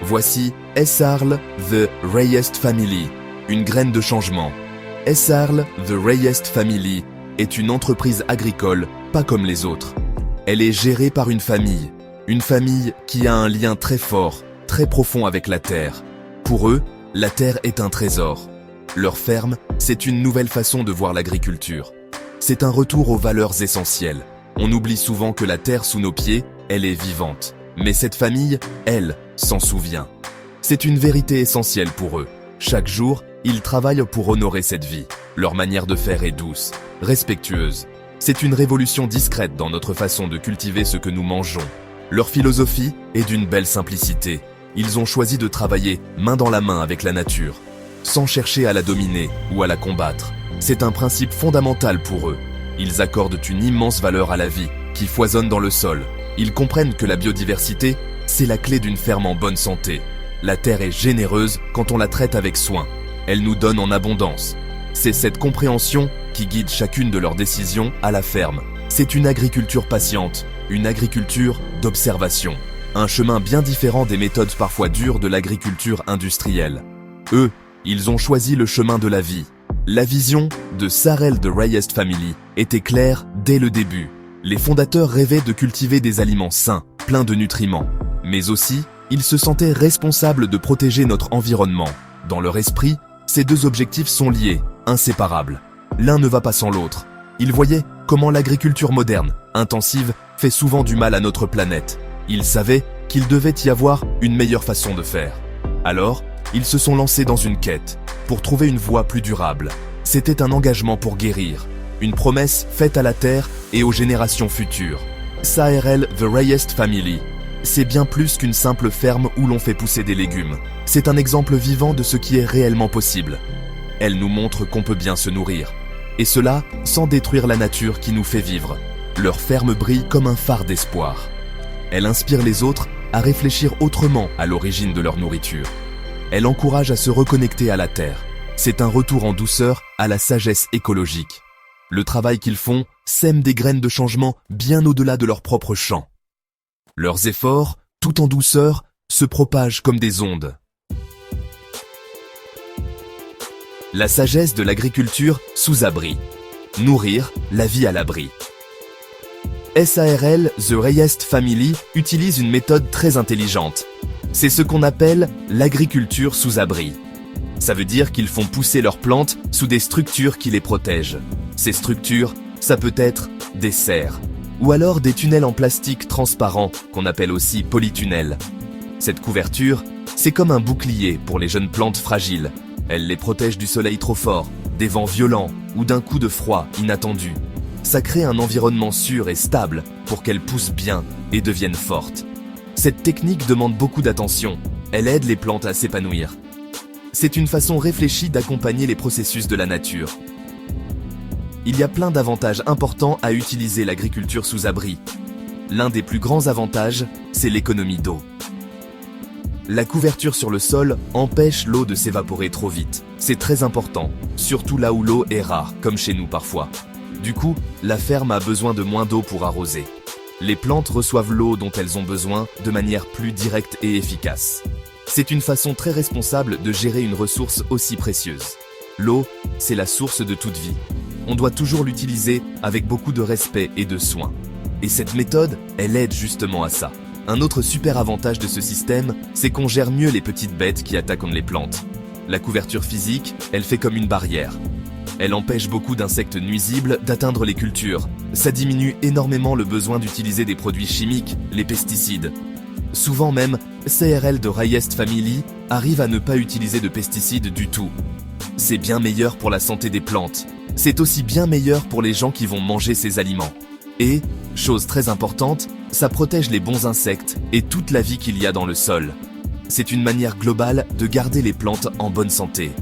Voici SRL The Reyes Family, une graine de changement. SRL The Reyes Family est une entreprise agricole pas comme les autres. Elle est gérée par une famille qui a un lien très fort, très profond avec la terre. Pour eux, la terre est un trésor. Leur ferme, c'est une nouvelle façon de voir l'agriculture. C'est un retour aux valeurs essentielles. On oublie souvent que la terre sous nos pieds, elle est vivante. Mais cette famille, elle, s'en souvient. C'est une vérité essentielle pour eux. Chaque jour, ils travaillent pour honorer cette vie. Leur manière de faire est douce, respectueuse. C'est une révolution discrète dans notre façon de cultiver ce que nous mangeons. Leur philosophie est d'une belle simplicité. Ils ont choisi de travailler main dans la main avec la nature, sans chercher à la dominer ou à la combattre. C'est un principe fondamental pour eux. Ils accordent une immense valeur à la vie, qui foisonne dans le sol. Ils comprennent que la biodiversité, c'est la clé d'une ferme en bonne santé. La terre est généreuse quand on la traite avec soin. Elle nous donne en abondance. C'est cette compréhension qui guide chacune de leurs décisions à la ferme. C'est une agriculture patiente, une agriculture d'observation. Un chemin bien différent des méthodes parfois dures de l'agriculture industrielle. Eux, ils ont choisi le chemin de la vie. La vision de SRL The Reyes Family était claire dès le début. Les fondateurs rêvaient de cultiver des aliments sains, pleins de nutriments. Mais aussi, ils se sentaient responsables de protéger notre environnement. Dans leur esprit, ces deux objectifs sont liés, inséparables. L'un ne va pas sans l'autre. Ils voyaient comment l'agriculture moderne, intensive, fait souvent du mal à notre planète. Ils savaient qu'il devait y avoir une meilleure façon de faire. Alors, ils se sont lancés dans une quête, pour trouver une voie plus durable. C'était un engagement pour guérir, une promesse faite à la terre et aux générations futures. SRL The Reyes Family, c'est bien plus qu'une simple ferme où l'on fait pousser des légumes. C'est un exemple vivant de ce qui est réellement possible. Elle nous montre qu'on peut bien se nourrir. Et cela sans détruire la nature qui nous fait vivre. Leur ferme brille comme un phare d'espoir. Elle inspire les autres à réfléchir autrement à l'origine de leur nourriture. Elle encourage à se reconnecter à la terre. C'est un retour en douceur à la sagesse écologique. Le travail qu'ils font sème des graines de changement bien au-delà de leur propre champ. Leurs efforts, tout en douceur, se propagent comme des ondes. La sagesse de l'agriculture sous abri. Nourrir la vie à l'abri. SRL The Reyes Family utilise une méthode très intelligente. C'est ce qu'on appelle l'agriculture sous abri. Ça veut dire qu'ils font pousser leurs plantes sous des structures qui les protègent. Ces structures, ça peut être des serres, ou alors des tunnels en plastique transparent qu'on appelle aussi polytunnels. Cette couverture, c'est comme un bouclier pour les jeunes plantes fragiles. Elle les protège du soleil trop fort, des vents violents ou d'un coup de froid inattendu. Ça crée un environnement sûr et stable pour qu'elles poussent bien et deviennent fortes. Cette technique demande beaucoup d'attention. Elle aide les plantes à s'épanouir. C'est une façon réfléchie d'accompagner les processus de la nature. Il y a plein d'avantages importants à utiliser l'agriculture sous abri. L'un des plus grands avantages, c'est l'économie d'eau. La couverture sur le sol empêche l'eau de s'évaporer trop vite. C'est très important, surtout là où l'eau est rare, comme chez nous parfois. Du coup, la ferme a besoin de moins d'eau pour arroser. Les plantes reçoivent l'eau dont elles ont besoin de manière plus directe et efficace. C'est une façon très responsable de gérer une ressource aussi précieuse. L'eau, c'est la source de toute vie. On doit toujours l'utiliser avec beaucoup de respect et de soin. Et cette méthode, elle aide justement à ça. Un autre super avantage de ce système, c'est qu'on gère mieux les petites bêtes qui attaquent les plantes. La couverture physique, elle fait comme une barrière. Elle empêche beaucoup d'insectes nuisibles d'atteindre les cultures. Ça diminue énormément le besoin d'utiliser des produits chimiques, les pesticides. Souvent même, SRL The Reyes Family arrive à ne pas utiliser de pesticides du tout. C'est bien meilleur pour la santé des plantes. C'est aussi bien meilleur pour les gens qui vont manger ces aliments. Et, chose très importante, ça protège les bons insectes et toute la vie qu'il y a dans le sol. C'est une manière globale de garder les plantes en bonne santé.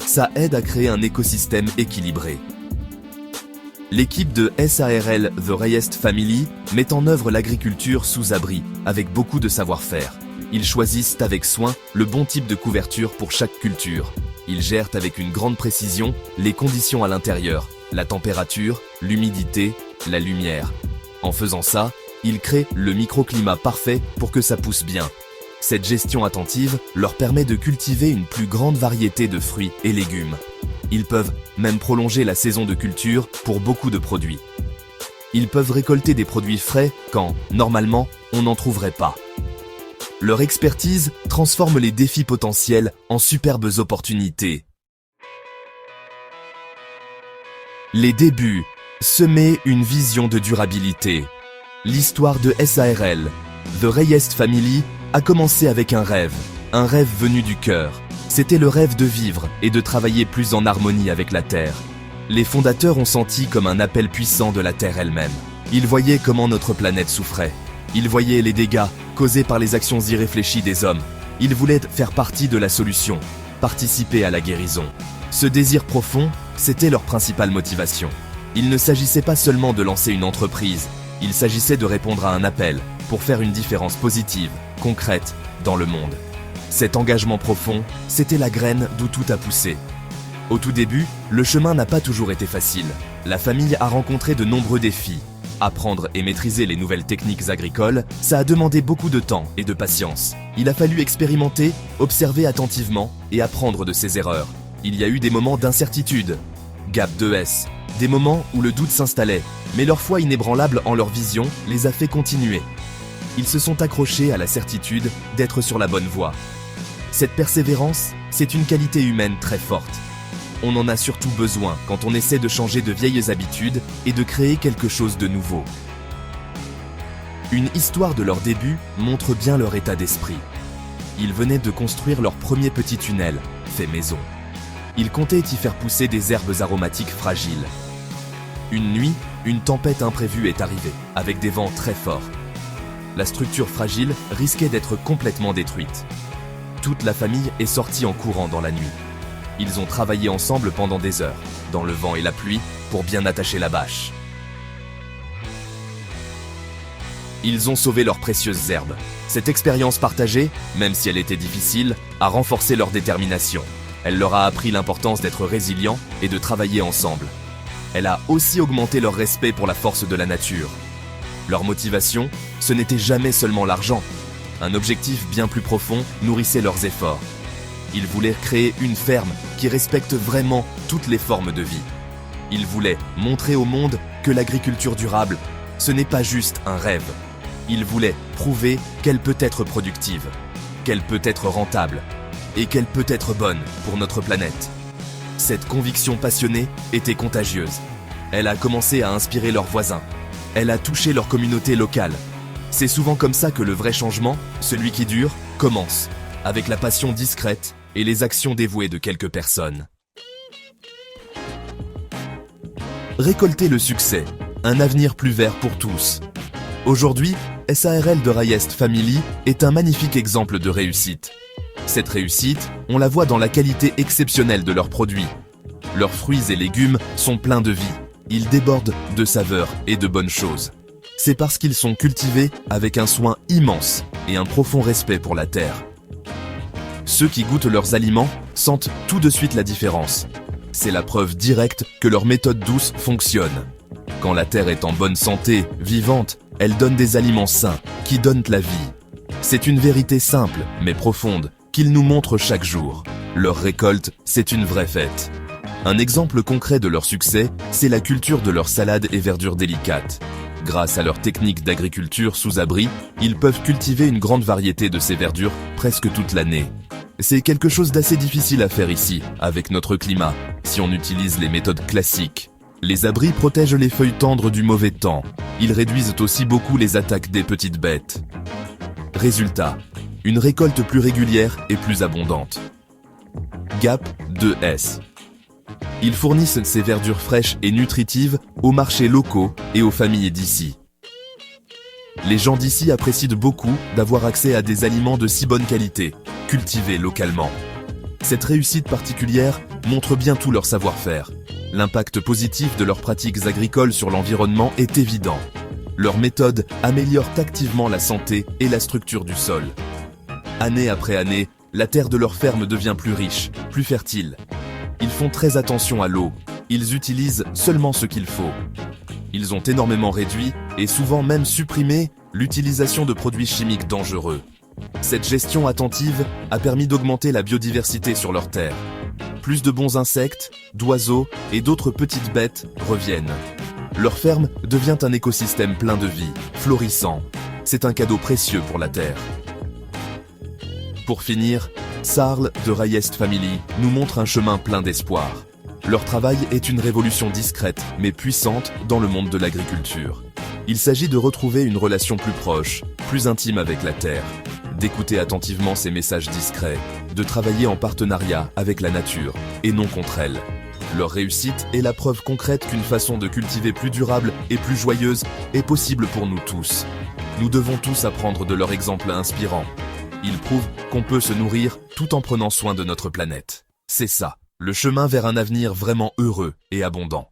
Ça aide à créer un écosystème équilibré. L'équipe de SRL The Reyes Family met en œuvre l'agriculture sous abri, avec beaucoup de savoir-faire. Ils choisissent avec soin le bon type de couverture pour chaque culture. Ils gèrent avec une grande précision les conditions à l'intérieur, la température, l'humidité, la lumière. En faisant ça, ils créent le microclimat parfait pour que ça pousse bien. Cette gestion attentive leur permet de cultiver une plus grande variété de fruits et légumes. Ils peuvent même prolonger la saison de culture pour beaucoup de produits. Ils peuvent récolter des produits frais quand, normalement, on n'en trouverait pas. Leur expertise transforme les défis potentiels en superbes opportunités. Les débuts. Semer une vision de durabilité. L'histoire de SARL, The Reyes Family, a commencé avec un rêve venu du cœur. C'était le rêve de vivre et de travailler plus en harmonie avec la Terre. Les fondateurs ont senti comme un appel puissant de la Terre elle-même. Ils voyaient comment notre planète souffrait. Ils voyaient les dégâts causés par les actions irréfléchies des hommes. Ils voulaient faire partie de la solution, participer à la guérison. Ce désir profond, c'était leur principale motivation. Il ne s'agissait pas seulement de lancer une entreprise, il s'agissait de répondre à un appel pour faire une différence positive, concrète, dans le monde. Cet engagement profond, c'était la graine d'où tout a poussé. Au tout début, le chemin n'a pas toujours été facile. La famille a rencontré de nombreux défis. Apprendre et maîtriser les nouvelles techniques agricoles, ça a demandé beaucoup de temps et de patience. Il a fallu expérimenter, observer attentivement et apprendre de ses erreurs. Il y a eu des moments d'incertitude, gap 2S, des moments où le doute s'installait, mais leur foi inébranlable en leur vision les a fait continuer. Ils se sont accrochés à la certitude d'être sur la bonne voie. Cette persévérance, c'est une qualité humaine très forte. On en a surtout besoin quand on essaie de changer de vieilles habitudes et de créer quelque chose de nouveau. Une histoire de leur début montre bien leur état d'esprit. Ils venaient de construire leur premier petit tunnel, fait maison. Ils comptaient y faire pousser des herbes aromatiques fragiles. Une nuit, une tempête imprévue est arrivée, avec des vents très forts. La structure fragile risquait d'être complètement détruite. Toute la famille est sortie en courant dans la nuit. Ils ont travaillé ensemble pendant des heures, dans le vent et la pluie, pour bien attacher la bâche. Ils ont sauvé leurs précieuses herbes. Cette expérience partagée, même si elle était difficile, a renforcé leur détermination. Elle leur a appris l'importance d'être résilients et de travailler ensemble. Elle a aussi augmenté leur respect pour la force de la nature. Leur motivation, ce n'était jamais seulement l'argent. Un objectif bien plus profond nourrissait leurs efforts. Ils voulaient créer une ferme qui respecte vraiment toutes les formes de vie. Ils voulaient montrer au monde que l'agriculture durable, ce n'est pas juste un rêve. Ils voulaient prouver qu'elle peut être productive, qu'elle peut être rentable et qu'elle peut être bonne pour notre planète. Cette conviction passionnée était contagieuse. Elle a commencé à inspirer leurs voisins. Elle a touché leur communauté locale. C'est souvent comme ça que le vrai changement, celui qui dure, commence, avec la passion discrète et les actions dévouées de quelques personnes. Récolter le succès, un avenir plus vert pour tous. Aujourd'hui, SARL The Reyes Family est un magnifique exemple de réussite. Cette réussite, on la voit dans la qualité exceptionnelle de leurs produits. Leurs fruits et légumes sont pleins de vie. Ils débordent de saveurs et de bonnes choses. C'est parce qu'ils sont cultivés avec un soin immense et un profond respect pour la terre. Ceux qui goûtent leurs aliments sentent tout de suite la différence. C'est la preuve directe que leur méthode douce fonctionne. Quand la terre est en bonne santé, vivante, elle donne des aliments sains, qui donnent la vie. C'est une vérité simple, mais profonde, qu'ils nous montrent chaque jour. Leur récolte, c'est une vraie fête. Un exemple concret de leur succès, c'est la culture de leurs salades et verdures délicates. Grâce à leur technique d'agriculture sous abri, ils peuvent cultiver une grande variété de ces verdures presque toute l'année. C'est quelque chose d'assez difficile à faire ici, avec notre climat, si on utilise les méthodes classiques. Les abris protègent les feuilles tendres du mauvais temps. Ils réduisent aussi beaucoup les attaques des petites bêtes. Résultat, une récolte plus régulière et plus abondante. Gap 2S. Ils fournissent ces verdures fraîches et nutritives aux marchés locaux et aux familles d'ici. Les gens d'ici apprécient beaucoup d'avoir accès à des aliments de si bonne qualité, cultivés localement. Cette réussite particulière montre bien tout leur savoir-faire. L'impact positif de leurs pratiques agricoles sur l'environnement est évident. Leurs méthodes améliorent activement la santé et la structure du sol. Année après année, la terre de leur ferme devient plus riche, plus fertile. Ils font très attention à l'eau. Ils utilisent seulement ce qu'il faut. Ils ont énormément réduit, et souvent même supprimé, l'utilisation de produits chimiques dangereux. Cette gestion attentive a permis d'augmenter la biodiversité sur leur terre. Plus de bons insectes, d'oiseaux et d'autres petites bêtes reviennent. Leur ferme devient un écosystème plein de vie, florissant. C'est un cadeau précieux pour la terre. Pour finir, Sarl de Rayest Family nous montre un chemin plein d'espoir. Leur travail est une révolution discrète mais puissante dans le monde de l'agriculture. Il s'agit de retrouver une relation plus proche, plus intime avec la terre, d'écouter attentivement ses messages discrets, de travailler en partenariat avec la nature et non contre elle. Leur réussite est la preuve concrète qu'une façon de cultiver plus durable et plus joyeuse est possible pour nous tous. Nous devons tous apprendre de leur exemple inspirant. Ils prouvent qu'on peut se nourrir tout en prenant soin de notre planète. C'est ça, le chemin vers un avenir vraiment heureux et abondant.